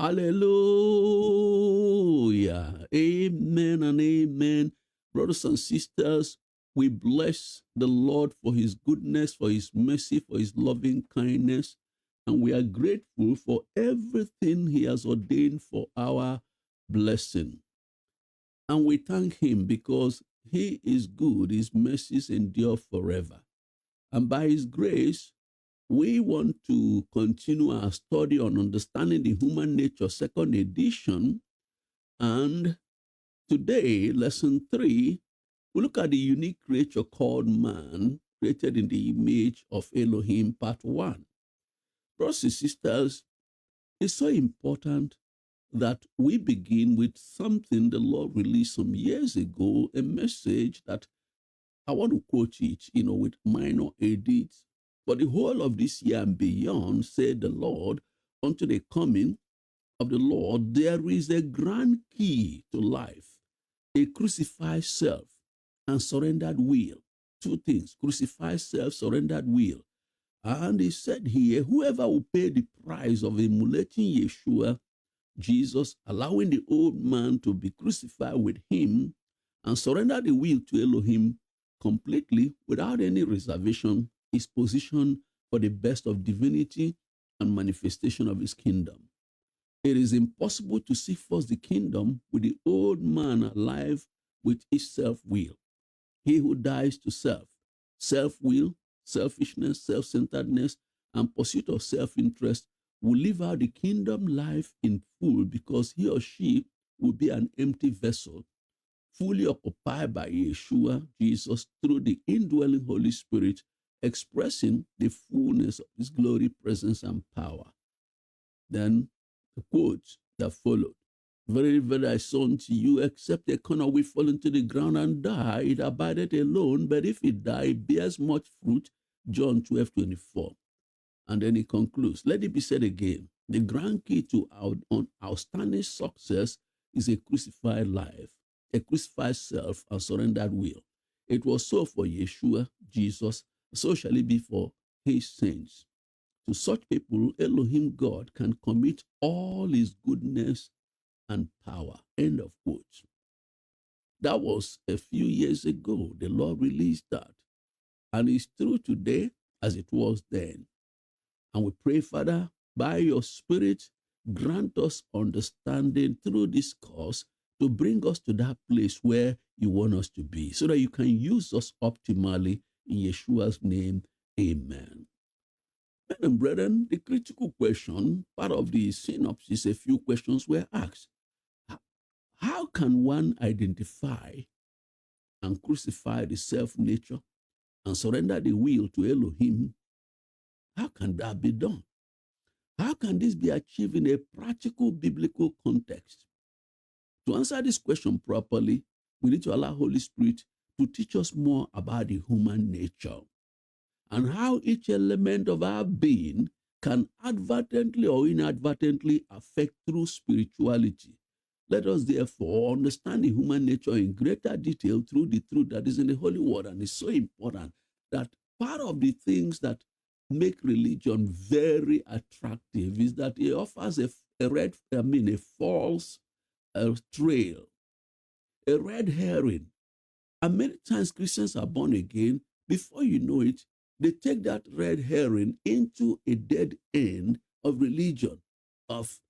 Hallelujah. Amen and amen. Brothers and sisters, we bless the Lord for his goodness, for his mercy, for his loving kindness. And we are grateful for everything he has ordained for our blessing. And we thank him because he is good, his mercies endure forever. And by his grace, we want to continue our study on understanding the human nature, second edition. And today, lesson 3, we look at the unique creature called man, created in the image of Elohim, part 1. Brothers and sisters, it's so important that we begin with something the Lord released some years ago, a message that I want to quote it, with minor edits. For the whole of this year and beyond, said the Lord, unto the coming of the Lord, there is a grand key to life, a crucified self and surrendered will. Two things, crucified self, surrendered will. And he said here, whoever will pay the price of emulating Yeshua, Jesus, allowing the old man to be crucified with him and surrender the will to Elohim completely without any reservation, is positioned for the best of divinity and manifestation of his kingdom. It is impossible to seek first the kingdom with the old man alive with his self-will. He who dies to self-will, selfishness, self-centeredness, and pursuit of self-interest will live out the kingdom life in full because he or she will be an empty vessel, fully occupied by Yeshua, Jesus, through the indwelling Holy Spirit, expressing the fullness of his glory, presence, and power. Then the quote that followed, very, very I say unto you, except a corner will fall into the ground and die, it abideth alone, but if it die, it bears much fruit. John 12:24. And then he concludes, let it be said again, the grand key to our outstanding success is a crucified life, a crucified self and surrendered will. It was so for Yeshua, Jesus, so shall it be for his saints. To such people, Elohim God can commit all his goodness and power. End of quote. That was a few years ago. The Lord released that. And it's true today as it was then. And we pray, Father, by your Spirit, grant us understanding through this course to bring us to that place where you want us to be, so that you can use us optimally. In Yeshua's name, amen. Men and brethren, the critical question, part of the synopsis, a few questions were asked. How can one identify and crucify the self-nature and surrender the will to Elohim? How can that be done? How can this be achieved in a practical biblical context? To answer this question properly, we need to allow Holy Spirit to teach us more about the human nature and how each element of our being can advertently or inadvertently affect through spirituality. Let us therefore understand the human nature in greater detail through the truth that is in the Holy Word. And it's so important that part of the things that make religion very attractive is that it offers a false trail, a red herring. And many times Christians are born again. Before you know it, they take that red herring into a dead end of religion, of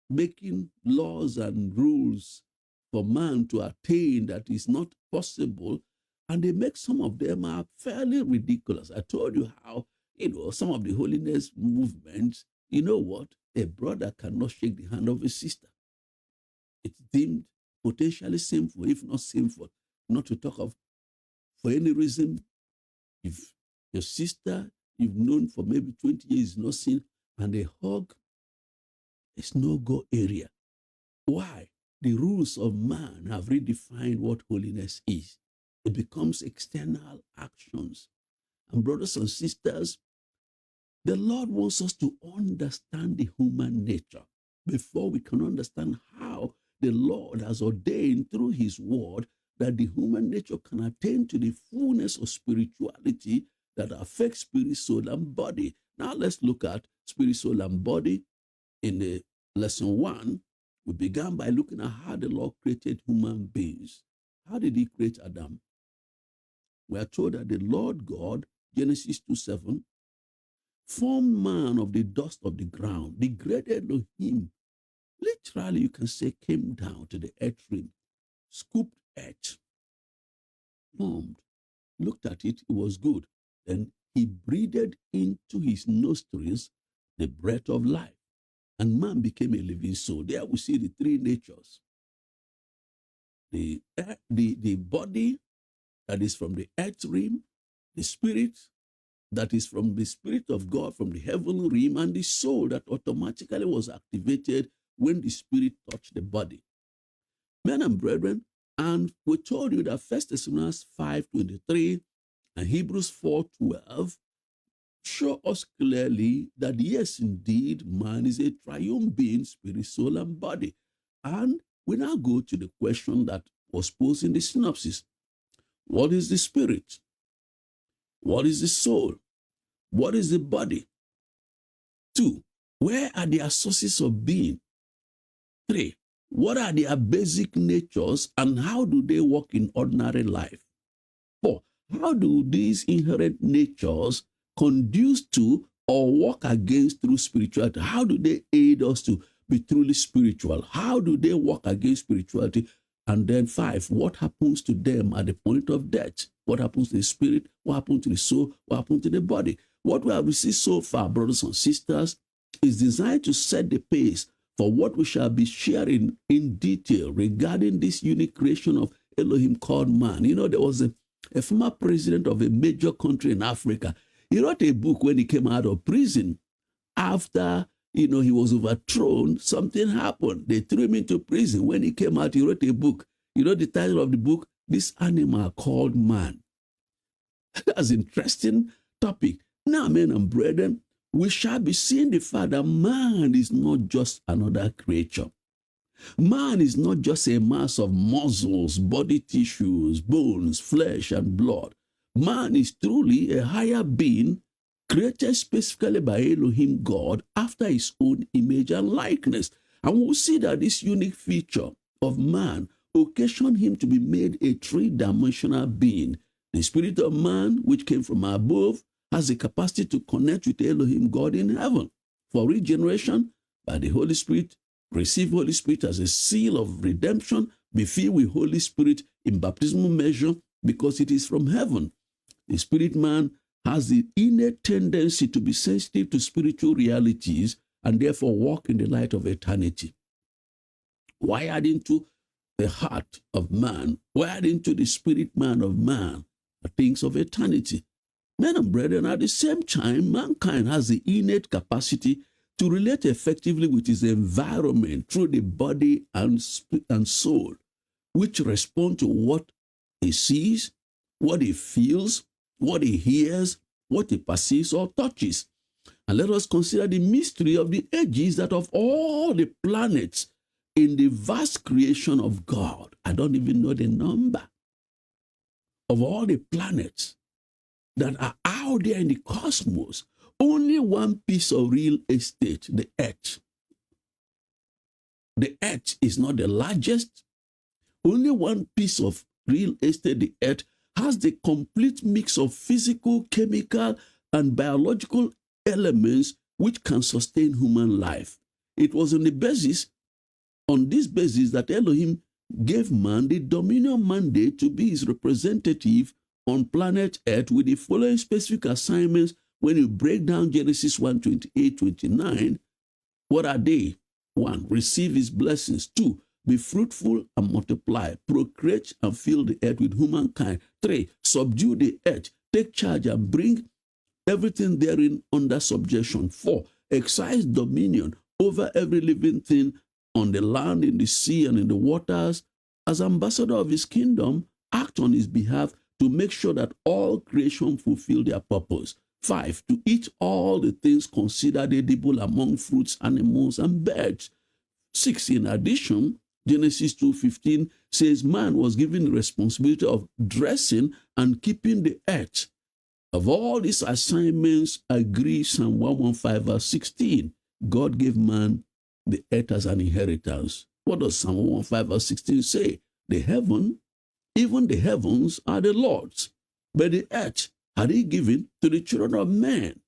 making laws and rules for man to attain that is not possible. And they make some of them are fairly ridiculous. I told you how, some of the holiness movements, you know what? A brother cannot shake the hand of a sister. It's deemed potentially sinful, if not sinful, not to talk of, for any reason, if your sister you've known for maybe 20 years is not seen, and a hug, it's no-go area. Why? The rules of man have redefined what holiness is. It becomes external actions. And brothers and sisters, the Lord wants us to understand the human nature before we can understand how the Lord has ordained through his word that the human nature can attain to the fullness of spirituality that affects spirit, soul, and body. Now let's look at spirit, soul, and body in the lesson 1, we began by looking at how the Lord created human beings. How did he create Adam? We are told that the Lord God, Genesis 2:7, formed man of the dust of the ground. The great Elohim, literally you can say, came down to the earth rim, scooped earth, formed, looked at it, it was good. Then he breathed into his nostrils the breath of life, and man became a living soul. There we see the three natures. The body that is from the earth realm, the spirit that is from the Spirit of God, from the heavenly realm, and the soul that automatically was activated when the Spirit touched the body. Men and brethren, and we told you that 1 Thessalonians 5:23 and Hebrews 4:12 show us clearly that yes, indeed, man is a triune being, spirit, soul, and body. And we now go to the question that was posed in the synopsis. What is the spirit? What is the soul? What is the body? 2, where are their sources of being? 3, what are their basic natures and how do they work in ordinary life? 4, how do these inherent natures conduce to or work against through spirituality? How do they aid us to be truly spiritual? How do they work against spirituality? And then 5, what happens to them at the point of death? What happens to the spirit? What happens to the soul? What happens to the body? What we have received so far, brothers and sisters, is designed to set the pace for what we shall be sharing in detail regarding this unique creation of Elohim called man. You know, there was a former president of a major country in Africa. He wrote a book when he came out of prison. After, he was overthrown, something happened. They threw him into prison. When he came out, he wrote a book. You know the title of the book? This Animal Called Man. That's an interesting topic. Now, men and brethren, we shall be seeing the fact that man is not just another creature. Man is not just a mass of muscles, body tissues, bones, flesh, and blood. Man is truly a higher being created specifically by Elohim God after his own image and likeness. And we'll see that this unique feature of man occasioned him to be made a three-dimensional being. The spirit of man, which came from above, has the capacity to connect with Elohim God in heaven. For regeneration, by the Holy Spirit, receive Holy Spirit as a seal of redemption, be filled with Holy Spirit in baptismal measure because it is from heaven. The spirit man has the innate tendency to be sensitive to spiritual realities and therefore walk in the light of eternity. Wired into the heart of man, wired into the spirit man of man, the things of eternity. Men and brethren, at the same time, mankind has the innate capacity to relate effectively with his environment through the body and soul, which respond to what he sees, what he feels, what he hears, what he perceives or touches. And let us consider the mystery of the ages that of all the planets in the vast creation of God, I don't even know the number of all the planets that are out there in the cosmos, only one piece of real estate, the earth. The earth is not the largest. Only one piece of real estate, the earth, has the complete mix of physical, chemical, and biological elements which can sustain human life. It was on this basis that Elohim gave man the dominion mandate to be his representative on planet Earth with the following specific assignments. When you break down Genesis 1:28-29, what are they? 1, receive his blessings. 2, be fruitful and multiply, procreate and fill the earth with humankind. 3, subdue the earth, take charge and bring everything therein under subjection. 4, exercise dominion over every living thing on the land, in the sea, and in the waters. As ambassador of his kingdom, act on his behalf to make sure that all creation fulfill their purpose. 5, to eat all the things considered edible among fruits, animals, and birds. 6, in addition, Genesis 2:15 says man was given the responsibility of dressing and keeping the earth. Of all these assignments, agree Psalm 115 verse 16. God gave man the earth as an inheritance. What does Psalm 115 verse 16 say? Even the heavens are the Lord's, but the earth had he given to the children of men.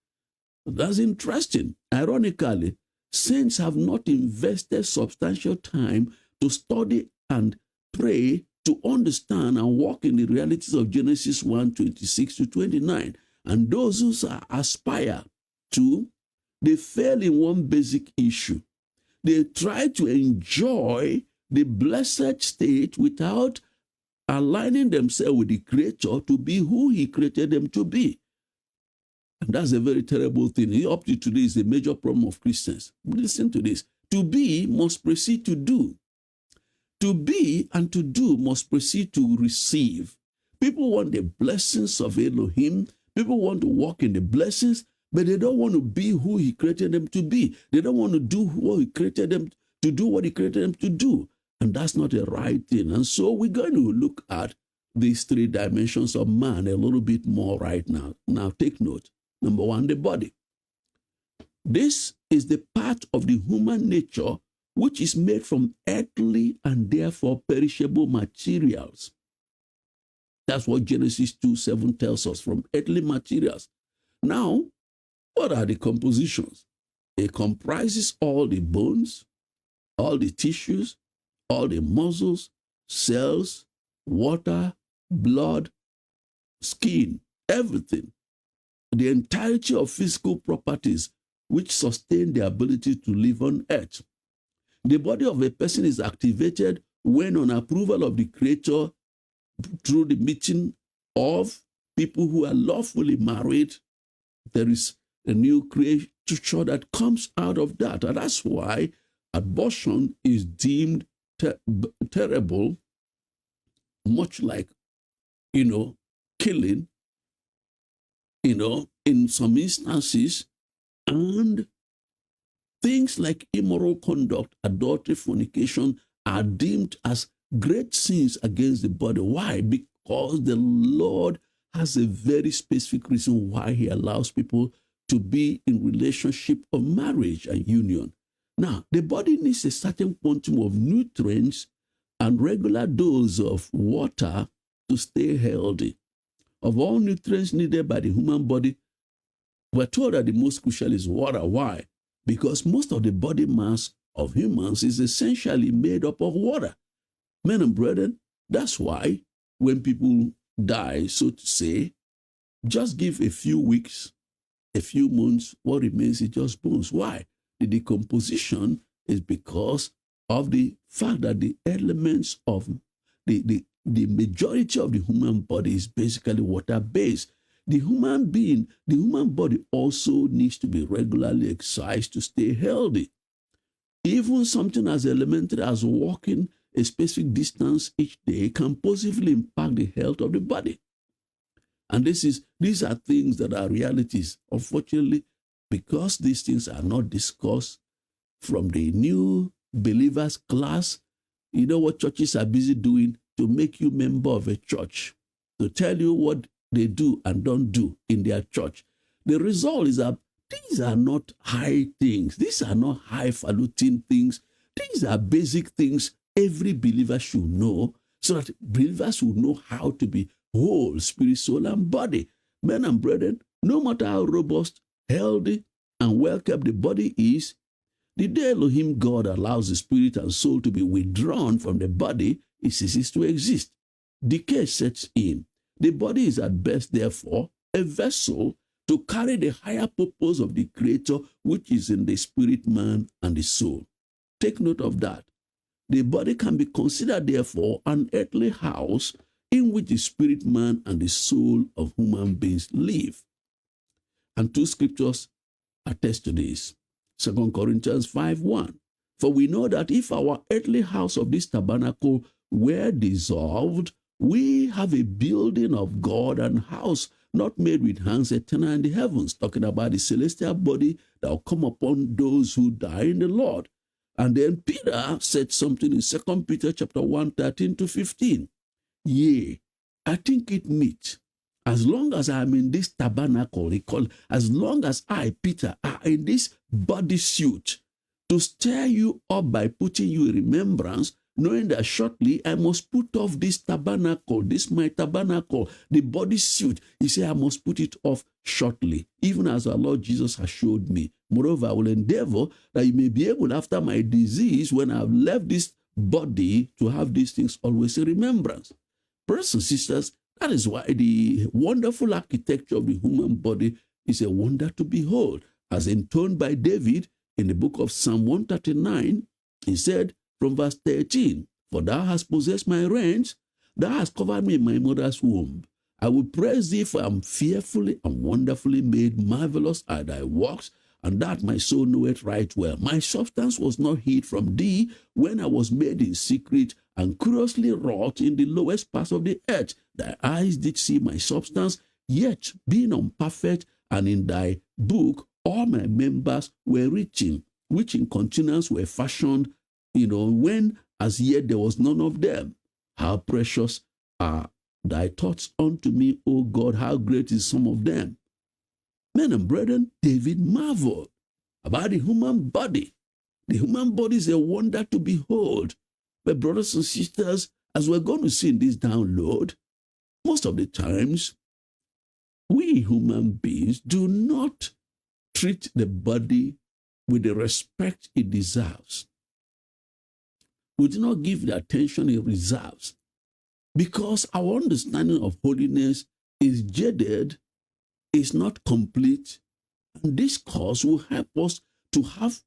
That's interesting. Ironically, saints have not invested substantial time to study and pray to understand and walk in the realities of Genesis 1:26 to 29. And those who aspire to, they fail in one basic issue. They try to enjoy the blessed state without aligning themselves with the Creator to be who He created them to be. And that's a very terrible thing. Up to today is a major problem of Christians. But listen to this. To be must precede to do. To be and to do must precede to receive. People want the blessings of Elohim. People want to walk in the blessings, but they don't want to be who He created them to be. They don't want to do what He created them to do, what He created them to do. And that's not a right thing. And so we're going to look at these three dimensions of man a little bit more right now. Now take note. Number one, the body. This is the part of the human nature which is made from earthly and therefore perishable materials. That's what Genesis 2:7 tells us, from earthly materials. Now, what are the compositions? It comprises all the bones, all the tissues, all the muscles, cells, water, blood, skin, everything. The entirety of physical properties which sustain the ability to live on earth. The body of a person is activated when, on approval of the Creator, through the meeting of people who are lawfully married, there is a new creature that comes out of that. And that's why abortion is deemed terrible, much like, killing, in some instances, and things like immoral conduct, adultery, fornication are deemed as great sins against the body. Why? Because the Lord has a very specific reason why He allows people to be in relationship of marriage and union. Now, the body needs a certain quantum of nutrients and regular dose of water to stay healthy. Of all nutrients needed by the human body, we're told that the most crucial is water. Why? Because most of the body mass of humans is essentially made up of water. Men and brethren, that's why when people die, so to say, just give a few weeks, a few months, what remains is just bones. Why? The decomposition is because of the fact that the elements of the majority of the human body is basically water-based. The human body also needs to be regularly exercised to stay healthy. Even something as elementary as walking a specific distance each day can positively impact the health of the body. And these are things that are realities. Unfortunately, because these things are not discussed from the new believers class, you know what churches are busy doing? To make you member of a church, to tell you what they do and don't do in their church. The result is that these are not high things. These are not highfalutin things. These are basic things every believer should know, so that believers will know how to be whole, spirit, soul, and body. Men and brethren, no matter how robust, healthy, and well-kept the body is, the day Elohim God allows the spirit and soul to be withdrawn from the body, it ceases to exist. Decay sets in. The body is at best, therefore, a vessel to carry the higher purpose of the Creator, which is in the spirit man and the soul. Take note of that. The body can be considered, therefore, an earthly house in which the spirit man and the soul of human beings live. And two scriptures attest to this. 2 Corinthians 5:1. For we know that if our earthly house of this tabernacle were dissolved, we have a building of God and house not made with hands, eternal in the heavens, talking about the celestial body that will come upon those who die in the Lord. And then Peter said something in 2 Peter chapter 1, 13 to 15. Yea, I think it meet, as long as I am in this tabernacle, as long as I, Peter, are in this body suit, to stir you up by putting you in remembrance, knowing that shortly I must put off this tabernacle, this my tabernacle, the body suit. He said, I must put it off shortly, even as our Lord Jesus has showed me. Moreover, I will endeavor that you may be able, after my disease, when I have left this body, to have these things always in remembrance. Brothers and sisters, that is why the wonderful architecture of the human body is a wonder to behold. As intoned by David in the book of Psalm 139, he said from verse 13, for thou hast possessed my reins, thou hast covered me in my mother's womb. I will praise thee, for I am fearfully and wonderfully made. Marvelous are thy works, and that my soul knoweth right well. My substance was not hid from thee when I was made in secret and curiously wrought in the lowest parts of the earth. Thy eyes did see my substance, yet being unperfect, and in thy book all my members were written, which in continuance were fashioned, when as yet there was none of them. How precious are thy thoughts unto me, O God, how great is some of them. Men and brethren, David marveled about the human body. The human body is a wonder to behold. But brothers and sisters, as we're going to see in this download, most of the times, we human beings do not treat the body with the respect it deserves. We do not give the attention it deserves, because our understanding of holiness is jaded, is not complete, and this course will help us to have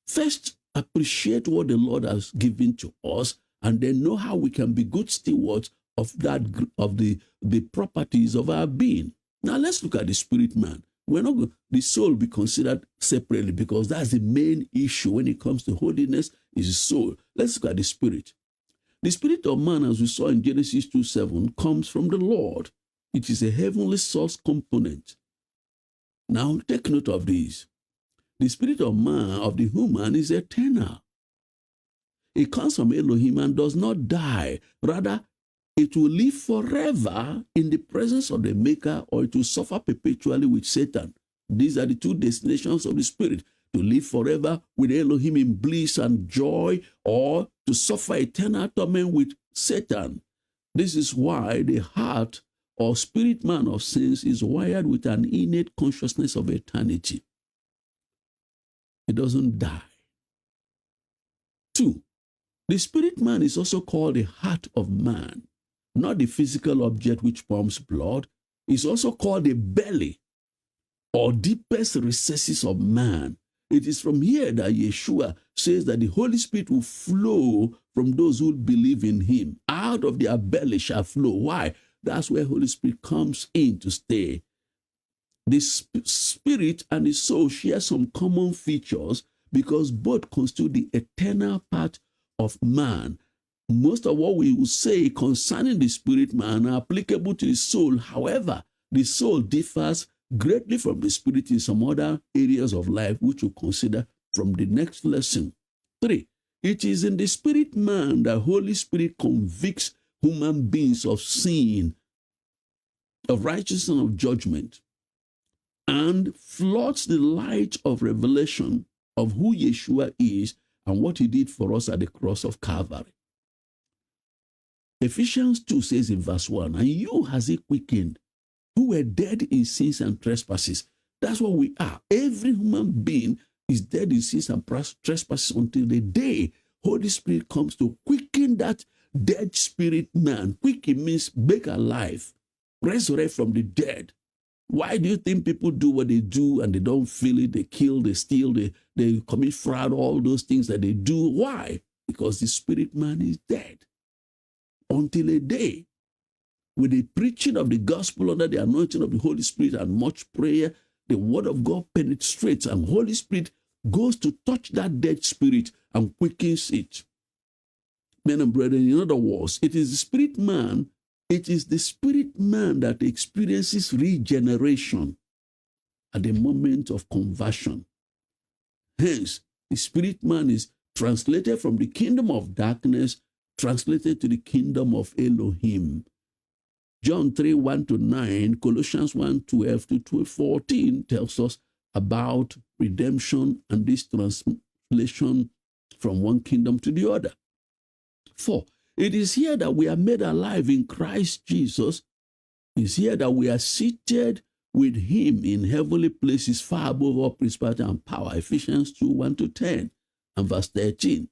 first appreciate what the Lord has given to us, and then know how we can be good stewards of the properties of our being. Now let's look at the spirit man. We're not going, the soul will be considered separately, because that's the main issue when it comes to holiness, is the soul. Let's look at the spirit. The spirit of man, as we saw in Genesis 2:7, comes from the Lord. It is a heavenly source component. Now take note of this. The spirit of man, of the human, is eternal. It comes from Elohim and does not die. Rather, it will live forever in the presence of the Maker, or it will suffer perpetually with Satan. These are the two destinations of the spirit: to live forever with Elohim in bliss and joy, or to suffer eternal torment with Satan. This is why the heart or spirit man of sense is wired with an innate consciousness of eternity. It doesn't die. 2, the spirit man is also called the heart of man, not the physical object which pumps blood. It's also called the belly, or deepest recesses of man. It is from here that Yeshua says that the Holy Spirit will flow from those who believe in him. Out of their belly shall flow. Why? That's where Holy Spirit comes in to stay. The spirit and the soul share some common features, because both constitute the eternal part of man. Most of what we will say concerning the spirit man are applicable to the soul. However, the soul differs greatly from the spirit in some other areas of life, which we'll consider from the next lesson. 3, it is in the spirit man that Holy Spirit convicts human beings of sin, of righteousness, of judgment, and floods the light of revelation of who Yeshua is and what he did for us at the cross of Calvary. Ephesians 2 says in verse 1, and you has he quickened, who were dead in sins and trespasses. That's what we are. Every human being is dead in sins and trespasses until the day Holy Spirit comes to quicken that dead spirit man. Quicken means make alive, resurrect from the dead. Why do you think people do what they do and they don't feel it? They kill, they steal, they commit fraud, all those things that they do. Why? Because the spirit man is dead. Until a day, with the preaching of the gospel under the anointing of the Holy Spirit and much prayer, the word of God penetrates, and Holy Spirit goes to touch that dead spirit and quickens it. Men and brethren, in other words, it is the spirit man that experiences regeneration at the moment of conversion. Hence, the spirit man is translated from the kingdom of darkness, translated to the kingdom of Elohim. John 3:1-9, Colossians 1:12-14 tells us about redemption and this translation from one kingdom to the other. 4, it is here that we are made alive in Christ Jesus. It's here that we are seated with him in heavenly places far above all principality and power. Ephesians 2, 1-10 and verse 13.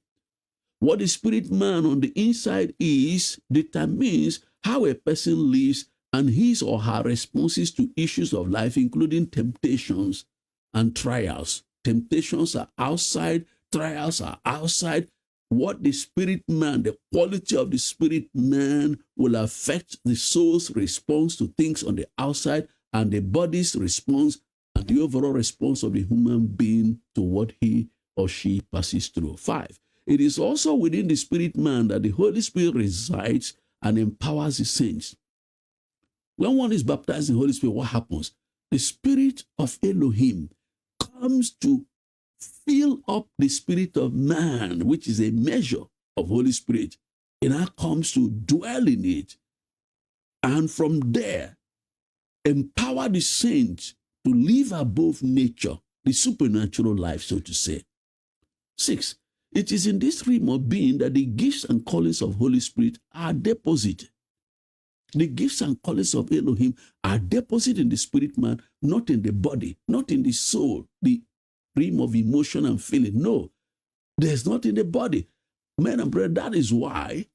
What the spirit man on the inside is determines how a person lives and his or her responses to issues of life, including temptations and trials. Temptations are outside, trials are outside. What the spirit man, the quality of the spirit man will affect the soul's response to things on the outside and the body's response and the overall response of the human being to what he or she passes through. 5, it is also within the spirit man that the Holy Spirit resides and empowers the saints. When one is baptized in the Holy Spirit, what happens? The spirit of Elohim comes to fill up the spirit of man, which is a measure of Holy Spirit. It now comes to dwell in it. And from there, empower the saints to live above nature, the supernatural life, so to say. 6, it is in this realm of being that the gifts and callings of Holy Spirit are deposited. The gifts and callings of Elohim are deposited in the spirit man, not in the body, not in the soul, the realm of emotion and feeling. No, there's not in the body. Men and brethren, that is why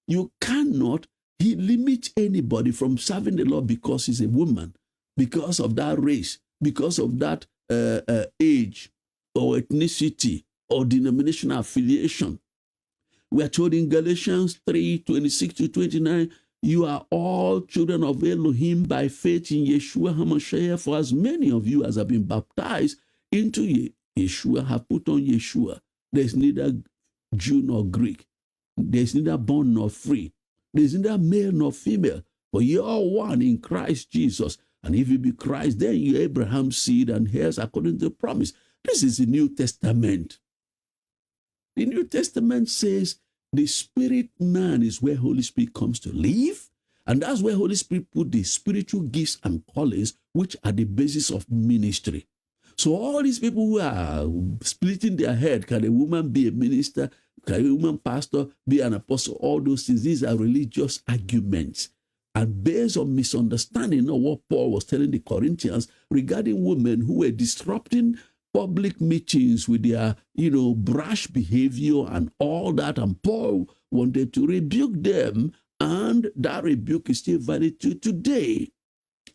you cannot limit anybody from serving the Lord because he's a woman, because of that race, because of that age or ethnicity or denominational affiliation. We are told in Galatians 3:26-29, you are all children of Elohim by faith in Yeshua HaMashiach, for as many of you as have been baptized into Yeshua have put on Yeshua. There's neither Jew nor Greek. There's neither bond nor free. There's neither male nor female. For you are one in Christ Jesus. And if you be Christ, then you are Abraham's seed and heirs according to the promise. This is the New Testament. The New Testament says the spirit man is where Holy Spirit comes to live. And that's where Holy Spirit put the spiritual gifts and callings, which are the basis of ministry. So all these people who are splitting their head, can a woman be a minister? Can a woman pastor be an apostle? All those things, these are religious arguments. And based on misunderstanding of what Paul was telling the Corinthians regarding women who were disrupting public meetings with their, brash behavior and all that. And Paul wanted to rebuke them. And that rebuke is still valid to today.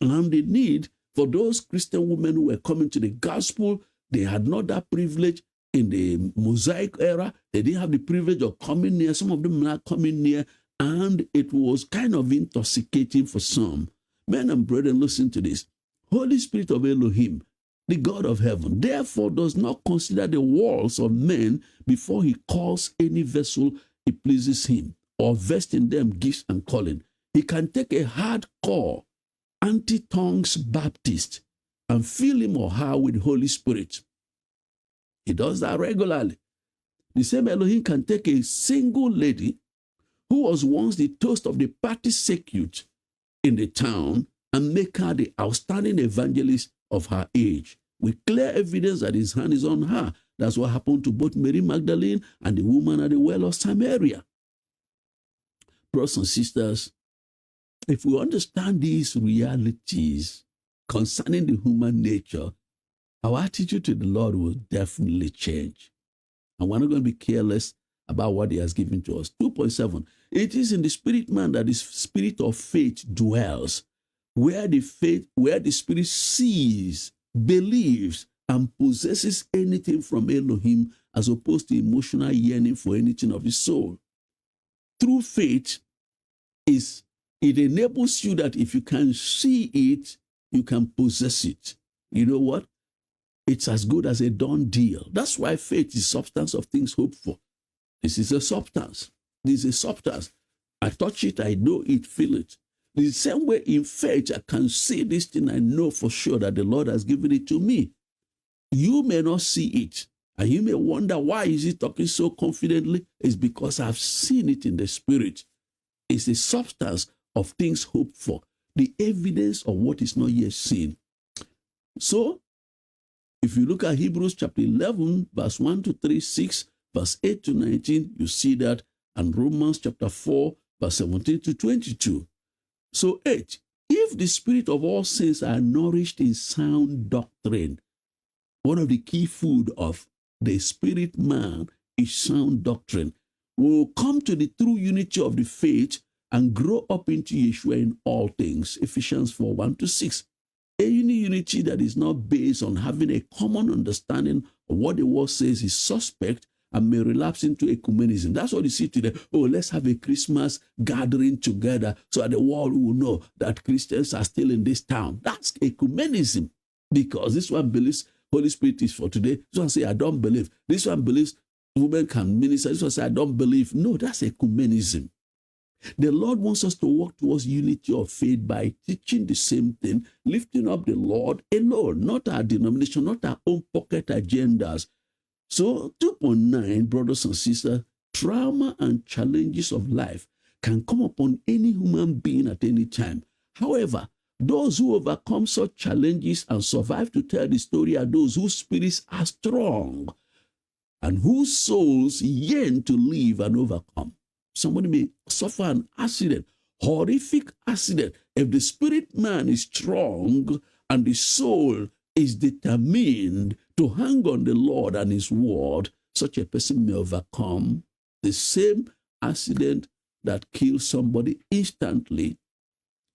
And the need for those Christian women who were coming to the gospel, they had not that privilege in the Mosaic era. They didn't have the privilege of coming near. Some of them are not coming near. And it was kind of intoxicating for some. Men and brethren, listen to this. Holy Spirit of Elohim, the God of heaven, therefore does not consider the walls of men before he calls any vessel it pleases him, or vest in them gifts and calling. He can take a hardcore anti-tongues Baptist and fill him or her with Holy Spirit. He does that regularly. The same Elohim can take a single lady who was once the toast of the party circuit in the town and make her the outstanding evangelist of her age, with clear evidence that his hand is on her. That's what happened to both Mary Magdalene and the woman at the well of Samaria. Brothers and sisters, if we understand these realities concerning the human nature, our attitude to the Lord will definitely change. And we're not going to be careless about what he has given to us. 2.7, it is in the spirit man that the spirit of faith dwells, where the spirit sees, believes, and possesses anything from Elohim, as opposed to emotional yearning for anything of the soul. Through faith, it enables you that if you can see it, you can possess it. You know what? It's as good as a done deal. That's why faith is substance of things hoped for. This is a substance. This is a substance. I touch it, I know it, feel it. The same way in faith, I can see this thing, I know for sure that the Lord has given it to me. You may not see it, and you may wonder, why is he talking so confidently? It's because I've seen it in the spirit. It's the substance of things hoped for, the evidence of what is not yet seen. So, If you look at Hebrews chapter 11, verse 1 to 3, 6, verse 8 to 19, you see that, and Romans chapter 4, verse 17 to 22. So 8, if the spirit of all saints are nourished in sound doctrine, one of the key food of the spirit man is sound doctrine, we will come to the true unity of the faith and grow up into Yeshua in all things. Ephesians 4, 1 to 6. A unity that is not based on having a common understanding of what the word says is suspect and may relapse into ecumenism. That's what you see today. Oh, let's have a Christmas gathering together so that the world will know that Christians are still in this town. That's ecumenism, because this one believes Holy Spirit is for today. This one say, I don't believe. This one believes women can minister. This one say, I don't believe. No, that's ecumenism. The Lord wants us to walk towards unity of faith by teaching the same thing, lifting up the Lord alone, not our denomination, not our own pocket agendas. So 2.9, brothers and sisters, trauma and challenges of life can come upon any human being at any time. However, those who overcome such challenges and survive to tell the story are those whose spirits are strong and whose souls yearn to live and overcome. Somebody may suffer an accident, horrific accident. If the spirit man is strong and the soul is determined to hang on the Lord and his word, such a person may overcome the same accident that kills somebody instantly.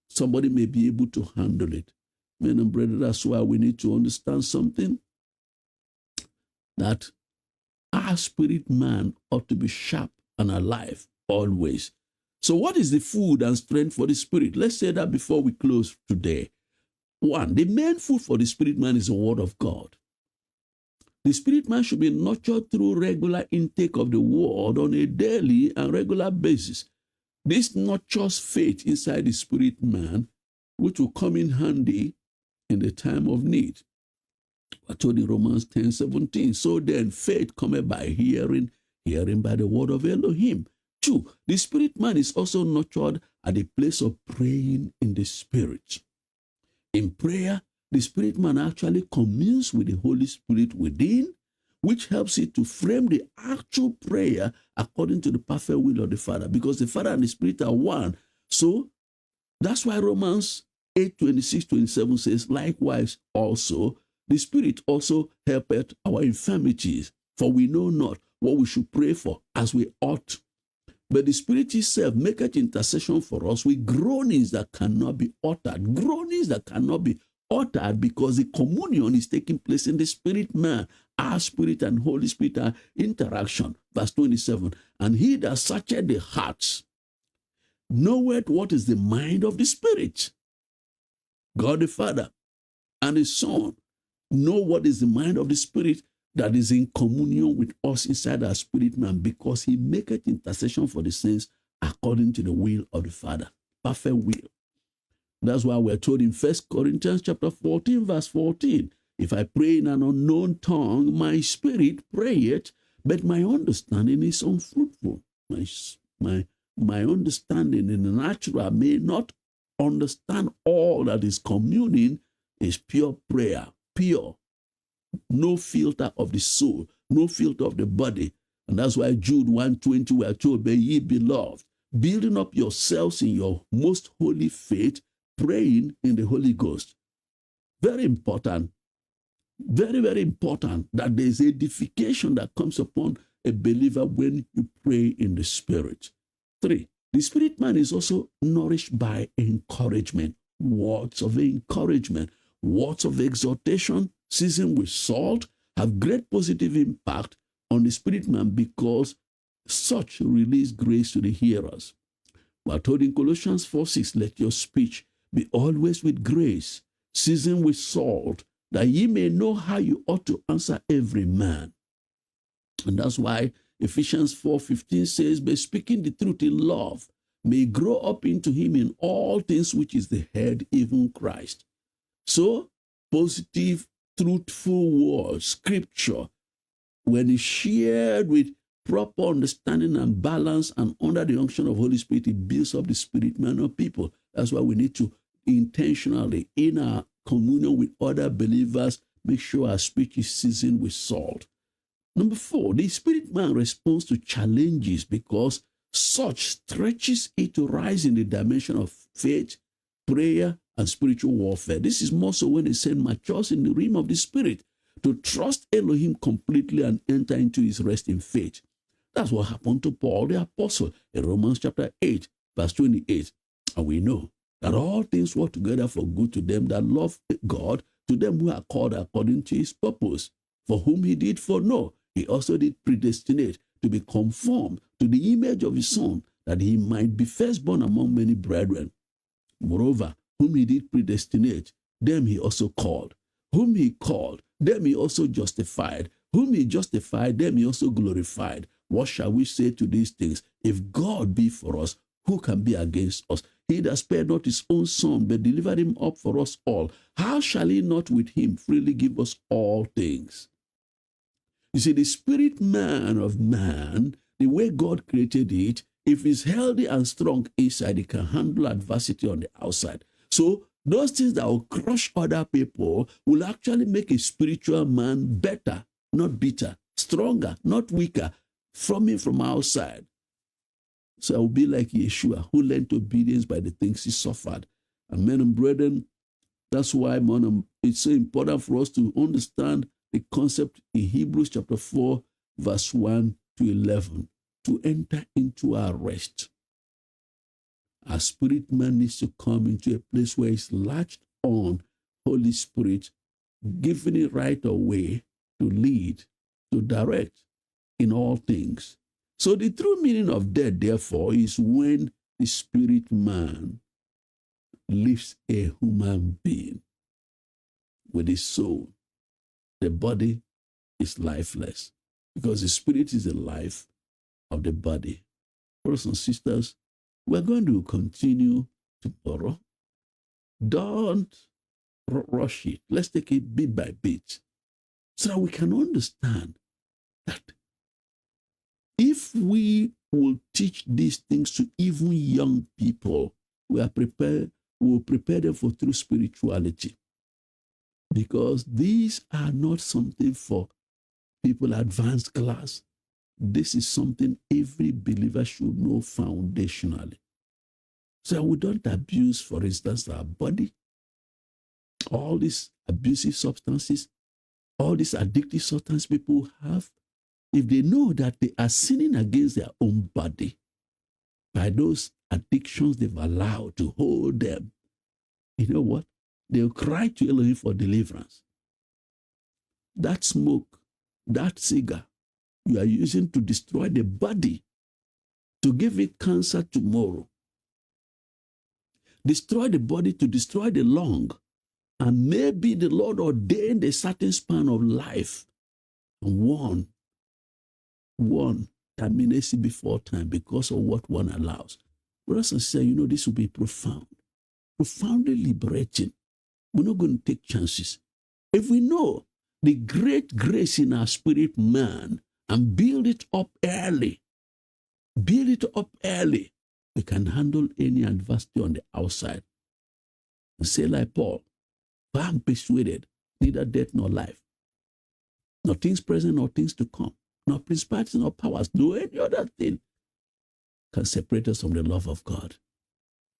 Somebody may be able to handle it. Men and brethren, that's why we need to understand something, that our spirit man ought to be sharp and alive always. So what is the food and strength for the spirit? Let's say that before we close today. 1, the main food for the spirit man is the word of God. The spirit man should be nurtured through regular intake of the word on a daily and regular basis. This nurtures faith inside the spirit man, which will come in handy in the time of need. I told in Romans 10:17, so then faith cometh by hearing, hearing by the word of Elohim. 2, the spirit man is also nurtured at the place of praying in the spirit. In prayer, the spirit man actually communes with the Holy Spirit within, which helps it to frame the actual prayer according to the perfect will of the Father, because the Father and the Spirit are one. So that's why Romans 8:26-27 says, likewise also, the Spirit also helpeth our infirmities, for we know not what we should pray for as we ought. But the Spirit itself maketh intercession for us with groanings that cannot be uttered. Groanings that cannot be uttered because the communion is taking place in the spirit man. Our spirit and Holy Spirit are interaction. Verse 27, and he that searcheth the hearts knoweth what is the mind of the Spirit. God the Father and the Son know what is the mind of the Spirit that is in communion with us inside our spirit man, because he maketh intercession for the saints according to the will of the Father. Perfect will. That's why we're told in 1 Corinthians chapter 14, verse 14, if I pray in an unknown tongue, my spirit prayeth, but my understanding is unfruitful. My understanding in the natural may not understand all that is communing, is pure prayer, pure. No filter of the soul, no filter of the body. And that's why Jude 1:20, we are told, be ye beloved, building up yourselves in your most holy faith, praying in the Holy Ghost. Very important. Very, very important that there is edification that comes upon a believer when you pray in the Spirit. 3, the spirit man is also nourished by encouragement, words of encouragement, words of exhortation, seasoned with salt, have great positive impact on the spirit man because such release grace to the hearers. We are told in Colossians 4:6, let your speech be always with grace, seasoned with salt, that ye may know how you ought to answer every man. And that's why Ephesians 4:15 says, by speaking the truth in love, may grow up into him in all things, which is the head, even Christ. So, positive, truthful words, scripture, when it's shared with proper understanding and balance and under the unction of Holy Spirit, it builds up the spirit man of people. That's why we need to intentionally, in our communion with other believers, make sure our speech is seasoned with salt. Number 4, the spirit man responds to challenges because such stretches it to rise in the dimension of faith, prayer, and spiritual warfare. This is more so when a saint matures in the realm of the spirit to trust Elohim completely and enter into his rest in faith. That's what happened to Paul the apostle in Romans chapter 8, verse 28. And we know that all things work together for good to them that love God, to them who are called according to his purpose, for whom he did foreknow, he also did predestinate to be conformed to the image of his Son, that he might be firstborn among many brethren. Moreover, whom he did predestinate, them he also called. Whom he called, them he also justified. Whom he justified, them he also glorified. What shall we say to these things? If God be for us, who can be against us? He that spared not his own Son, but delivered him up for us all, how shall he not with him freely give us all things? You see, the spirit man of man, the way God created it, if it's healthy and strong inside, it can handle adversity on the outside. So those things that will crush other people will actually make a spiritual man better, not bitter, stronger, not weaker, from outside. So I will be like Yeshua, who learned obedience by the things he suffered. And men and brethren, that's why it's so important for us to understand the concept in Hebrews chapter 4, verse 1 to 11, to enter into our rest. Our spirit man needs to come into a place where it's latched on Holy Spirit, giving it right away to lead, to direct in all things. So the true meaning of death, therefore, is when the spirit man leaves a human being with his soul. The body is lifeless because the spirit is the life of the body. Brothers and sisters, we're going to continue tomorrow. Don't rush it. Let's take it bit by bit so that we can understand that if we will teach these things to even young people, we will prepare them for true spirituality. Because these are not something for people advanced class. This is something every believer should know foundationally. So we don't abuse, for instance, our body, all these abusive substances, all these addictive substances people have. If they know that they are sinning against their own body by those addictions they've allowed to hold them, you know what? They'll cry to Elohim for deliverance. That smoke, that cigar, you are using to destroy the body, to give it cancer tomorrow. Destroy the body to destroy the lung. And maybe the Lord ordained a certain span of life. And one terminates it before time because of what one allows. Brothers and sisters, this will be profoundly liberating. We're not going to take chances. If we know the great grace in our spirit man and build it up early, we can handle any adversity on the outside. And say like Paul, for I'm persuaded, neither death nor life, nor things present nor things to come, nor principalities nor powers, nor any other thing can separate us from the love of God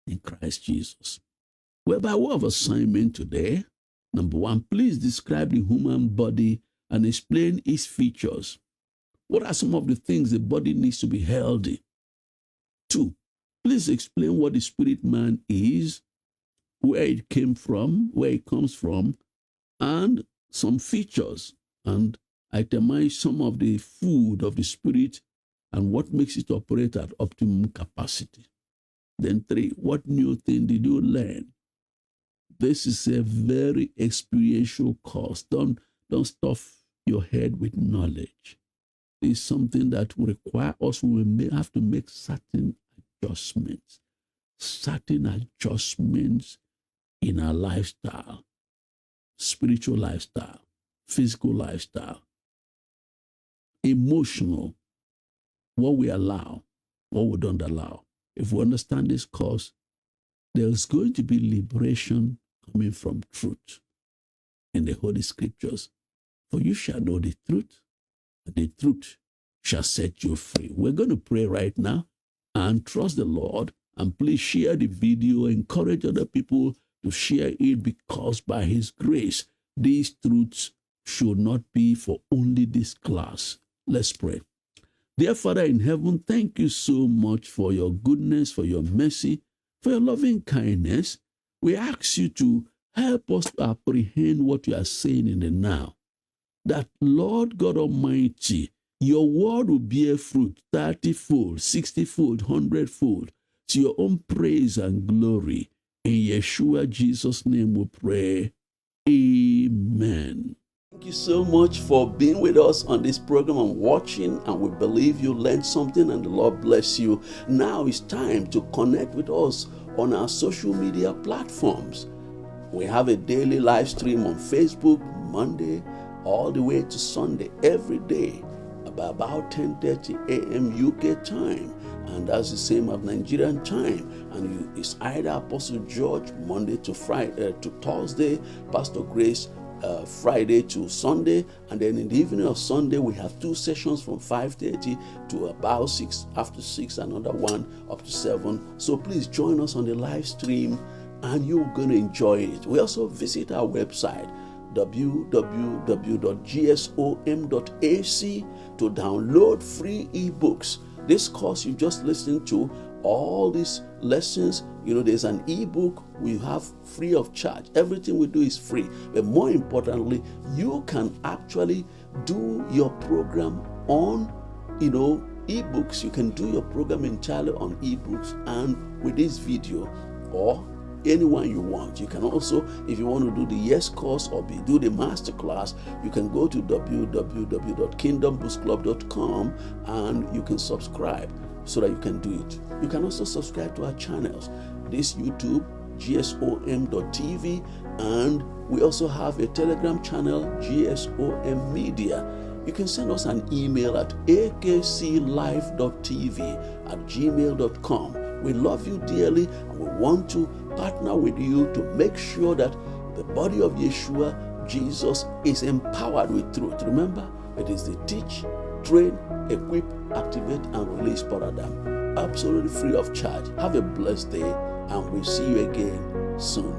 in Christ Jesus. Well, by way of assignment today, number 1, please describe the human body and explain its features. What are some of the things the body needs to be healthy? 2, please explain what the spirit man is, where it came from, where it comes from, and some features, and itemize some of the food of the spirit and what makes it operate at optimum capacity. Then 3, what new thing did you learn? This is a very experiential course. Don't stuff your head with knowledge. It's something that will require us. We may have to make certain adjustments in our lifestyle, spiritual lifestyle, physical lifestyle, emotional, what we allow, what we don't allow. If we understand this course, there's going to be liberation coming from truth. in the Holy Scriptures. For you shall know the truth, and the truth shall set you free. We're going to pray right now and trust the Lord. And please share the video, encourage other people to share it, because by His grace, these truths should not be for only this class. Let's pray. Dear Father in heaven, thank you so much for your goodness, for your mercy, for your loving kindness. We ask you to help us to apprehend what you are saying in the now. That, Lord God Almighty, your word will bear fruit 30-fold, 60-fold, 100-fold to your own praise and glory. In Yeshua Jesus' name we pray. Amen. Thank you so much for being with us on this program and watching, and we believe you learned something and the Lord bless you. Now it's time to connect with us on our social media platforms. We have a daily live stream on Facebook, Monday all the way to Sunday, every day, about 10:30 a.m. UK time, and that's the same as Nigerian time. And it's either Apostle George Monday to Friday to Thursday, Pastor Grace Friday to Sunday, and then in the evening of Sunday we have two sessions from 5:30 to about 6, after 6 another one up to 7. So please join us on the live stream and you're going to enjoy it. We also visit our website www.gsom.ac to download free ebooks. This course you just listened to, all these lessons, there's an ebook we have free of charge. Everything we do is free. But more importantly, you can actually do your program on, ebooks. You can do your program entirely on ebooks and with this video, or anyone you want. You can also, if you want to do the Yes course or do the master class, you can go to www.kingdomboostclub.com and you can subscribe so that you can do it. You can also subscribe to our channels, this YouTube, gsom.tv, and we also have a Telegram channel, GSOM Media. You can send us an email at akclive.tv@gmail.com. We love you dearly and we want to partner with you to make sure that the body of Yeshua, Jesus, is empowered with truth. Remember, it is the teach, train, equip, activate, and release paradigm. Absolutely free of charge. Have a blessed day and we'll see you again soon.